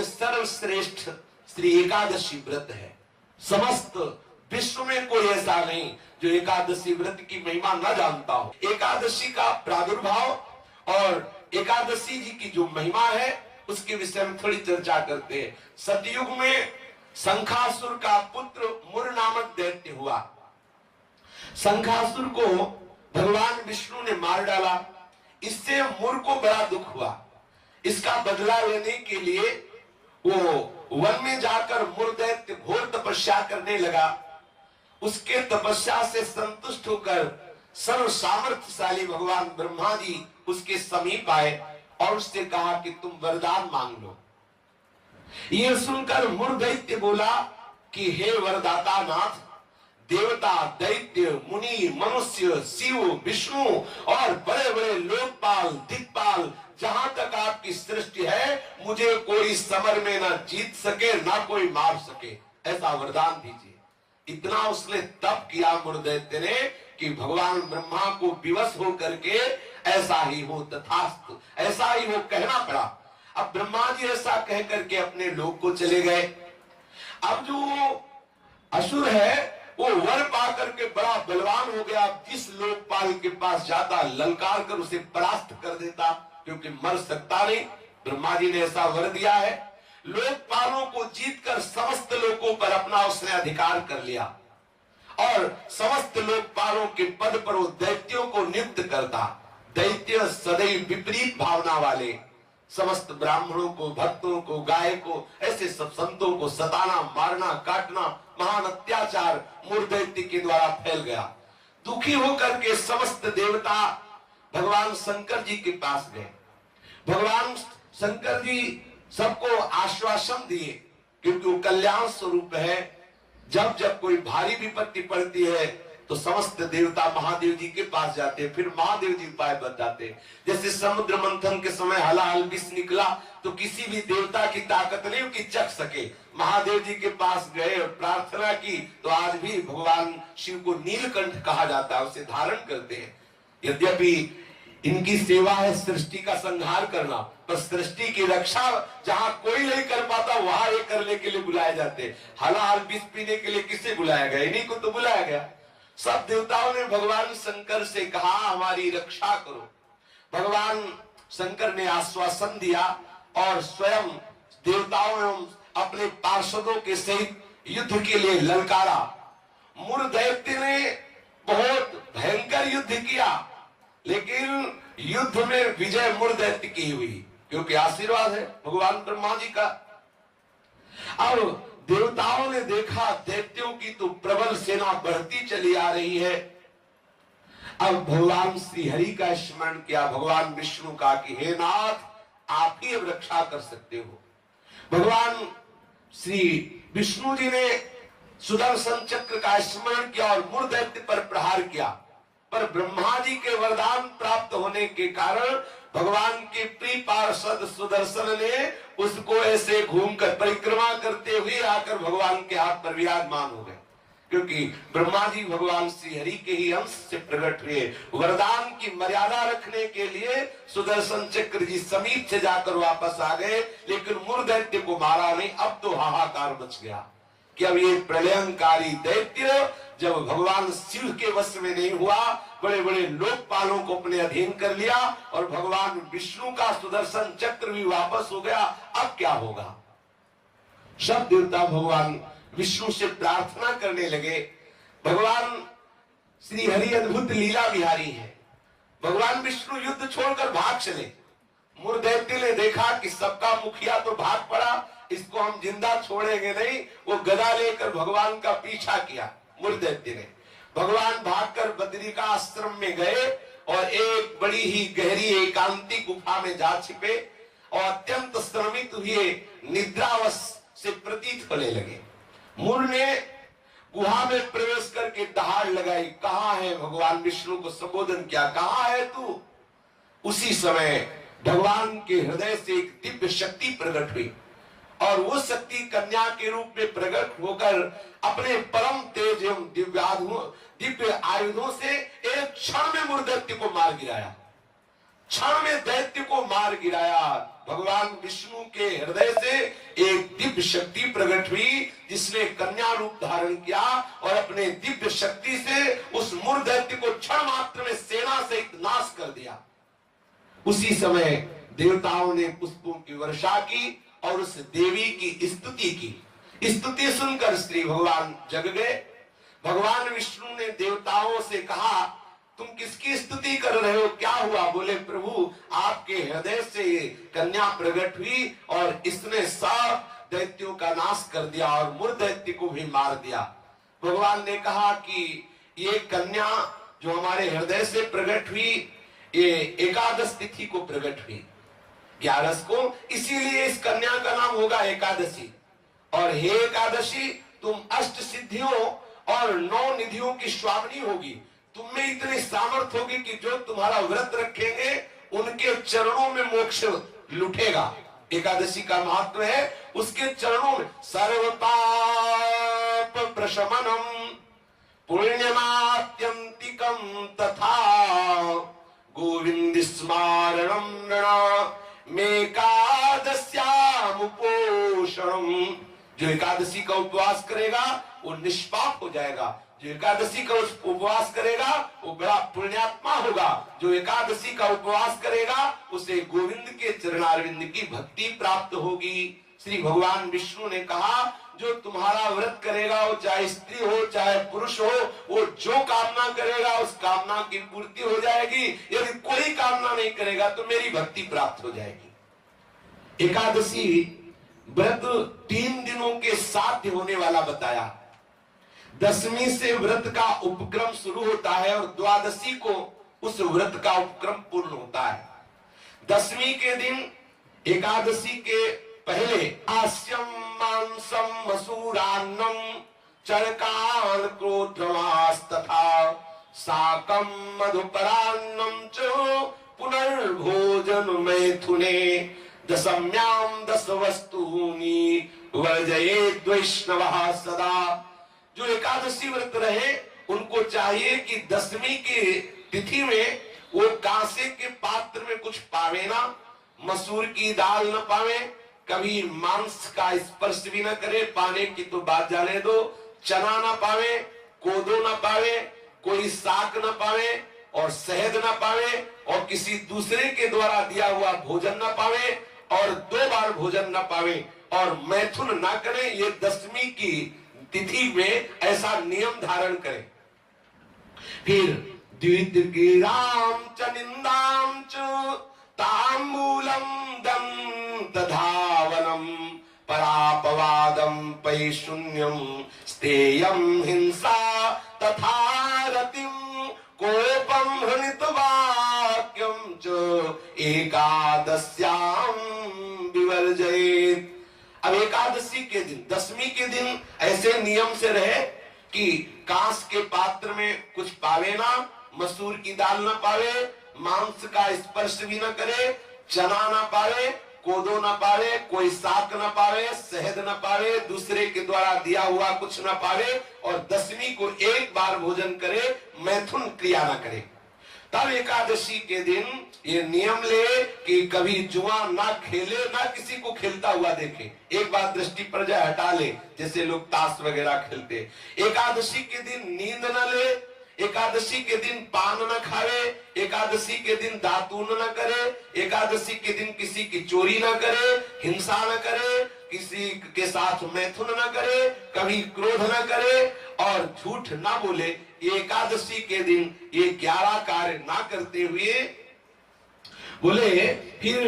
में सर्वश्रेष्ठ श्री एकादशी व्रत है। समस्त विश्व में कोई ऐसा नहीं जो एकादशी व्रत की महिमा न जानता हो। एकादशी का प्रादुर्भाव और एकादशी जी की जो महिमा है उसके विषय में थोड़ी चर्चा करते हैं। सतयुग में शंखासुर का पुत्र मुर नामक दैत्य हुआ। शंखासुर को भगवान विष्णु ने मार डाला। इससे मुर को बड़ा दुख हुआ। इसका बदला लेने के लिए वो वन में जाकर मुर दैत्य घोर तपस्या करने लगा। उसके तपस्या से संतुष्ट होकर सर्व सामर्थ्यशाली भगवान ब्रह्मा जी उसके समीप आए और उससे कहा कि तुम वरदान मांग लो। यह सुनकर मुर दैत्य बोला कि हे वरदाता नाथ, देवता, दैत्य, मुनि, मनुष्य, शिव, विष्णु और बड़े बड़े लोकपाल, दिक्पाल, जहां तक आपकी सृष्टि है, मुझे कोई समर में न जीत सके न कोई मार सके, ऐसा वरदान दीजिए। इतना उसने तप किया मुर दैत्य ने कि भगवान ब्रह्मा को विवश हो करके ऐसा ही हो तथास्तु, ऐसा ही हो कहना पड़ा। अब ब्रह्मा जी ऐसा कह करके अपने लोक को चले गए। अब जो असुर है वो वर पा करके बड़ा बलवान हो गया। जिस लोकपाल के पास जाता ललकार कर उसे परास्त कर देता, क्योंकि मर सकता नहीं। ब्रह्मा जी ने ऐसा वर दिया है। लोकपालों को जीतकर समस्त लोकों पर अपना उसने अधिकार कर लिया और समस्त लोकपालों के पद पर वो दैत्यों को नियुक्त करता। दैत्य सदैव विपरीत भावना वाले समस्त ब्राह्मणों को, भक्तों को, गाय को, ऐसे सब संतों को सताना, मारना, काटना, महान अत्याचार मुर दैत्य के द्वारा फैल गया। दुखी होकर के समस्त देवता भगवान शंकर जी के पास गए। भगवान शंकर जी सबको आश्वासन दिए, क्योंकि वो कल्याण स्वरूप है। जब जब कोई भारी विपत्ति पड़ती है तो समस्त देवता महादेव जी के पास जाते, फिर महादेव जी उपाय बताते। जैसे समुद्र मंथन के समय हलाहल विष निकला तो किसी भी देवता की ताकत नहीं कि चख सके। महादेव जी के पास गए और प्रार्थना की तो आज भी भगवान शिव को नीलकंठ कहा जाता है, उसे धारण करते हैं। यद्यपि इनकी सेवा है सृष्टि का संहार करना, पर सृष्टि की रक्षा जहां कोई नहीं कर पाता वहां ये करने के लिए बुलाए जाते। हलाहल विष पीने के लिए किसे बुलाया गया? इन्हीं को तो बुलाया गया। सब देवताओं ने भगवान शंकर से कहा हमारी रक्षा करो। भगवान शंकर ने आश्वासन दिया और स्वयं देवताओं एवं अपने पार्षदों के सहित युद्ध के लिए ललकारा। मुर दैत्य ने बहुत भयंकर युद्ध किया, लेकिन युद्ध में विजय मुर दैत्य की हुई, क्योंकि आशीर्वाद है भगवान ब्रह्मा जी का। अब देवताओं ने देखा दैत्यों की तो प्रबल सेना बढ़ती चली आ रही है। अब भगवान श्री हरि का स्मरण किया, भगवान विष्णु का कि हे नाथ, आप ही अब रक्षा कर सकते हो। भगवान श्री विष्णु जी ने सुदर्शन चक्र का स्मरण किया और मुर दैत्य पर प्रहार किया, पर ब्रह्मा जी के वरदान प्राप्त होने के कारण भगवान के प्रिय पार्षद सुदर्शन ने उसको ऐसे घूमकर परिक्रमा करते हुए आकर भगवान के हाथ पर विराजमान हो गए, क्योंकि ब्रह्मा जी भगवान श्री हरि के ही अंश से प्रकट हुए। वरदान की मर्यादा रखने के लिए सुदर्शन चक्र जी समीप से जाकर वापस आ गए, लेकिन मुर दैत्य को मारा नहीं। अब तो हाहाकार मच गया कि अब ये प्रलयंकारी दैत्य जब भगवान शिव के वश में नहीं हुआ, बड़े बड़े लोकपालों को अपने अधीन कर लिया और भगवान विष्णु का सुदर्शन चक्र भी वापस हो गया, अब क्या होगा? सब देवता भगवान विष्णु से प्रार्थना करने लगे। भगवान श्री हरि अद्भुत लीला विहारी है। भगवान विष्णु युद्ध छोड़कर भाग चले। मुर दैत्य ने देखा कि सबका मुखिया तो भाग पड़ा, इसको हम जिंदा छोड़ेंगे नहीं। वो गदा लेकर भगवान का पीछा किया। मुर दैत्य ने भगवान भागकर बद्री का आश्रम में गए और एक बड़ी ही गहरी एकांतिक गुफा में जा छिपे और अत्यंत श्रमित हुए निद्रावश से प्रतीत होने लगे। मुर ने गुहा में प्रवेश करके दहाड़ लगाई, कहाँ है? भगवान विष्णु को संबोधन किया, कहाँ है तू? उसी समय भगवान के हृदय से एक दिव्य शक्ति प्रकट हुई और वो शक्ति कन्या के रूप में प्रकट होकर अपने परम तेज एवं दिव्य आयुधों से एक क्षण में मुर दैत्य को मार गिराया। क्षण में दैत्य को मार गिराया। भगवान विष्णु के हृदय से दिव्य शक्ति प्रकट हुई, जिसने कन्या रूप धारण किया और अपने दिव्य शक्ति से उस मूर्ख दैत्य को क्षण मात्र में सेना सहित नाश कर दिया। उसी समय देवताओं ने पुष्पों की वर्षा की और उस देवी की स्तुति की। स्तुति सुनकर श्री भगवान जग गए। भगवान विष्णु ने देवताओं से कहा, तुम किसकी स्तुति कर रहे हो, क्या हुआ? बोले, प्रभु आपके हृदय से ये कन्या प्रकट हुई और इसने सब दैत्यों का नाश कर दिया और मूर्ख दैत्य को भी मार दिया। भगवान ने कहा कि ये कन्या जो हमारे हृदय से प्रकट हुई, ये एकादश तिथि को प्रकट हुई, 11 को, इसीलिए इस कन्या का नाम होगा एकादशी। और हे एकादशी, तुम अष्ट सिद्धियों और 9 निधियों की स्वामिनी होगी। तुम में इतनी सामर्थ्य होगी कि जो तुम्हारा व्रत रखेंगे उनके चरणों में मोक्ष लुटेगा। एकादशी का महत्व है उसके चरणों में सर्व पाप प्रशमनम पुण्यमात्यंतिकम तथा गोविंद स्मारणम मेकादस्यामुपोषणम। जो एकादशी का उपवास करेगा वो निष्पाप हो जाएगा। जो एकादशी का उपवास करेगा वो बड़ा पुण्यात्मा होगा। जो एकादशी का उपवास करेगा उसे गोविंद के चरणारविंद की भक्ति प्राप्त होगी। श्री भगवान विष्णु ने कहा, जो तुम्हारा व्रत करेगा वो चाहे स्त्री हो चाहे पुरुष हो, वो जो कामना करेगा उस कामना की पूर्ति हो जाएगी। यदि कोई कामना नहीं करेगा तो मेरी भक्ति प्राप्त हो जाएगी। एकादशी व्रत 3 दिनों के साथ होने वाला बताया। 10वीं से व्रत का उपक्रम शुरू होता है और द्वादशी को उस व्रत का उपक्रम पूर्ण होता है। 10वीं के दिन एकादशी के पहले आस्यम मांसम मसूरान्नम चरकान क्रोधमास तथा साकम मधुपरान्नम च पुनर्भोजन मैथुने दशम्याम 10 वस्तूनि वर्जयेत् वैष्णवः सदा। जो एकादशी व्रत रहे उनको चाहिए कि 10वीं की तिथि में वो कांसे के पात्र में कुछ पावे ना, मसूर की दाल न पावे, कभी मांस का स्पर्श भी न करे, पाने की तो बात जाने दो, चना न पावे, कोदो न पावे, कोई साग न पावे और शहद न पावे और किसी दूसरे के द्वारा दिया हुआ भोजन न पावे और 2 बार भोजन न पावे और मैथुन न करे। ये 10वीं की तिथि में ऐसा नियम धारण करें। फिर द्वितीयां च निंदां च तांबूलम दंतधावनम परापवादम पैशून्यम स्तेयम हिंसा तथा रतिम कोपम हृणितवाक्यम च एकादश्याम विवर्जयेत्। अब एकादशी के दिन 10वीं के दिन ऐसे नियम से रहे कि कांस के पात्र में कुछ पावे ना, मसूर की दाल ना पावे, मांस का स्पर्श भी ना करे, चना ना पावे, कोदो ना पावे, कोई साग ना पावे, शहद ना पावे, दूसरे के द्वारा दिया हुआ कुछ ना पावे और 10वीं को 1 बार भोजन करे, मैथुन क्रिया ना करे। तब एकादशी के दिन ये नियम ले कि कभी जुआ ना खेले, ना किसी को खेलता हुआ देखे। एक बार दृष्टि पर जाए हटा ले, जैसे लोग ताश वगैरह खेलते। एकादशी के दिन नींद न ले, एकादशी के दिन पान न खावे, एकादशी के दिन दातून न करे, एकादशी के दिन किसी की चोरी न करे, हिंसा न करे, किसी के साथ मैथुन न करे, कभी क्रोध न करे और झूठ ना बोले। एकादशी के दिन ये 11 कार्य ना करते हुए बोले फिर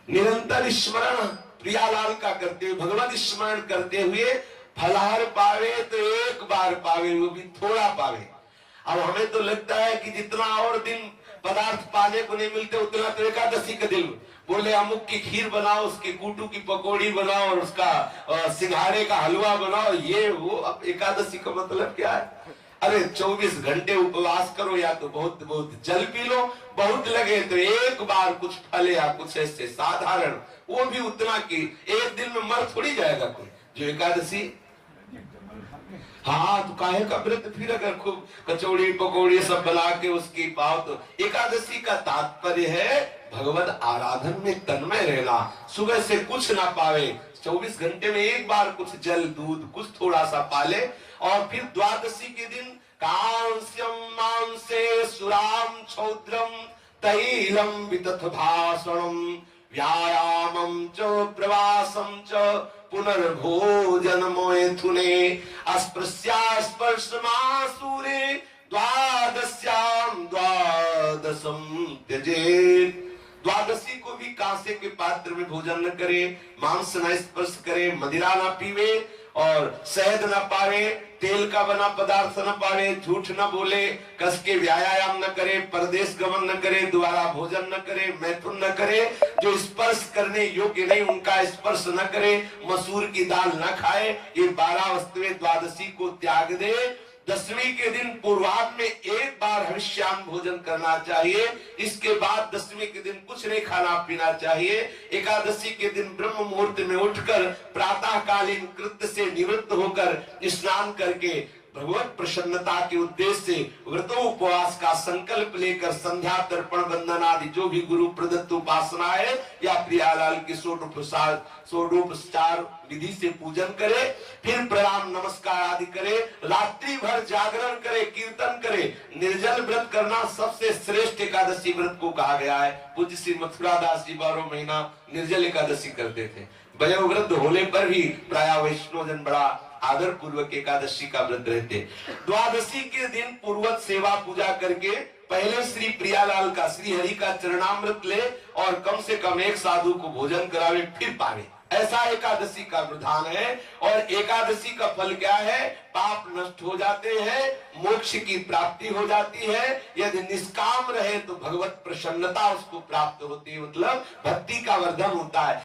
निरंतर स्मरण प्रियालाल का करते हुए, भगवत स्मरण करते हुए फलाहार पावे तो 1 बार पावे, वो भी थोड़ा पावे। अब हमें तो लगता है कि जितना और दिन पदार्थ पाने को नहीं मिलते उतना तो एकादशी का दिन। बोले अमुक की खीर बनाओ, उसकी कूटू की पकौड़ी बनाओ और उसका सिंघाड़े का हलवा बनाओ, ये वो। अब एकादशी का मतलब क्या है? अरे 24 घंटे उपवास करो या तो बहुत बहुत जल पी लो, बहुत लगे तो 1 बार कुछ फल या कुछ ऐसे साधारण, वो भी उतना कि 1 दिन में मर थोड़ी जाएगा कोई। जो एकादशी हाँ तो काहे का व्रत फिर अगर खूब कचौड़ी पकौड़ी सब बना के उसकी पाओ तो। एकादशी का तात्पर्य है भगवत आराधन में तन्मय रहना। सुबह से कुछ ना पावे, 24 घंटे में एक बार कुछ जल दूध कुछ थोड़ा सा पाले, और फिर द्वादशी के दिन कांस्यम मांसे सुराम छौद्रम तैलम वितथ भाषणम व्यायामम च प्रवासम च पुनर्भोजन मैथुने अस्पृश्यास्पर्शमासूरे द्वादश्याम द्वादशम त्यजेत्। द्वादशी को भी कांसे के पात्र में भोजन न करे, मांस न स्पर्श करे, मदिरा न पीवे और शहद न पावे, तेल का बना पदार्थ न पावे, झूठ न बोले, कस के व्यायाम न करे, परदेश गमन न करे, दोबारा भोजन न करे, मैथुन न करे, जो स्पर्श करने योग्य नहीं उनका स्पर्श न करे, मसूर की दाल न खाए। ये 12 वस्तुएं द्वादशी को त्याग दे। दसवीं के दिन पूर्वाह्न में एक बार हविष्यान्न भोजन करना चाहिए। इसके बाद दसवीं के दिन कुछ नहीं खाना पीना चाहिए। एकादशी के दिन ब्रह्म मुहूर्त में उठकर प्रातःकालीन कृत्य से निवृत्त होकर स्नान करके भगवत प्रसन्नता के उद्देश्य से व्रतोपवास का संकल्प लेकर संध्या तर्पण वंदन आदि जो भी गुरु प्रदत्त उपासना है या प्रियालाल के षोडोपचार विधि से पूजन करे, फिर प्रणाम नमस्कार आदि करे, रात्रि भर जागरण करे, कीर्तन करे। निर्जल व्रत करना सबसे श्रेष्ठ एकादशी व्रत को कहा गया है। पूज्य श्री मथुरा दास जी 12 महीना निर्जल एकादशी करते थे। वयोवृद्ध होने पर भी प्राय वैष्णव जन बड़ा आदर पूर्वक एकादशी का व्रत रहते। द्वादशी के दिन पूर्वत सेवा पूजा करके पहले श्री प्रियालाल का श्री हरि का चरणामृत ले और कम से कम एक साधु को भोजन करावे, फिर पावे। ऐसा एकादशी का विधान है। और एकादशी का फल क्या है? पाप नष्ट हो जाते हैं, मोक्ष की प्राप्ति हो जाती है। यदि निष्काम रहे तो भगवत प्रसन्नता उसको प्राप्त होती है, मतलब भक्ति का वर्धन होता है।